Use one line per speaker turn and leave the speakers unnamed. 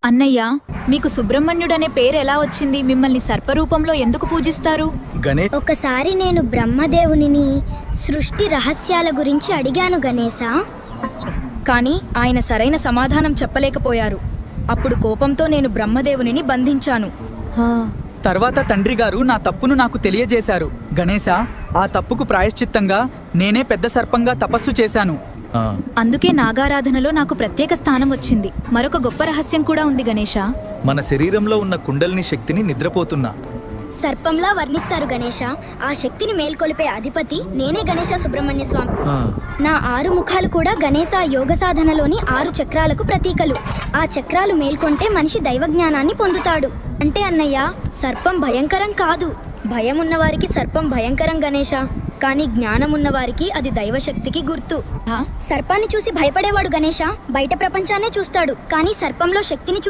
అన్నయ్య, మీకు సుబ్రహ్మణ్యుడనే పేరు ఎలా వచ్చింది? మిమ్మల్ని సర్పరూపంలో ఎందుకు పూజిస్తారు?
గణేష్,
ఒకసారి నేను బ్రహ్మదేవునిని సృష్టి రహస్యాల గురించి అడిగాను గణేశ.
కానీ ఆయన సరైన సమాధానం చెప్పలేకపోయారు. అప్పుడు కోపంతో నేను బ్రహ్మదేవునిని బంధించాను.
తర్వాత తండ్రి గారు నా తప్పును నాకు తెలియజేశారు. గణేశ, ఆ తప్పుకు ప్రాయశ్చిత్తంగా నేనే పెద్ద సర్పంగా తపస్సు చేశాను.
అందుకే నాగారాధనలో నాకు ప్రత్యేక స్థానం వచ్చింది. మరొక గొప్ప రహస్యం కూడా ఉంది గణేష.
మన శరీరంలో ఉన్న కుండలిని శక్తిని నిద్రపోతున్నా
సర్పంలా వర్ణిస్తారు గణేశ. ఆ శక్తిని మేల్కొలిపే అధిపతి నేనే గణేశ సుబ్రహ్మణ్య స్వామి. నా 6 ముఖాలు కూడా గణేశ యోగ సాధనలోని 6 చక్రాలకు ప్రతీకలు. ఆ చక్రాలు మేల్కొంటే మనిషి దైవజ్ఞానాన్ని పొందుతాడు. అంటే అన్నయ్య, సర్పం భయంకరం కాదు. భయం ఉన్నవారికి సర్పం భయంకరం గణేశ. కానీ జ్ఞానం ఉన్నవారికి అది దైవశక్తికి గుర్తు. సర్పాన్ని చూసి భయపడేవాడు గణేశ బయట ప్రపంచాన్నే చూస్తాడు, కానీ సర్పంలో శక్తిని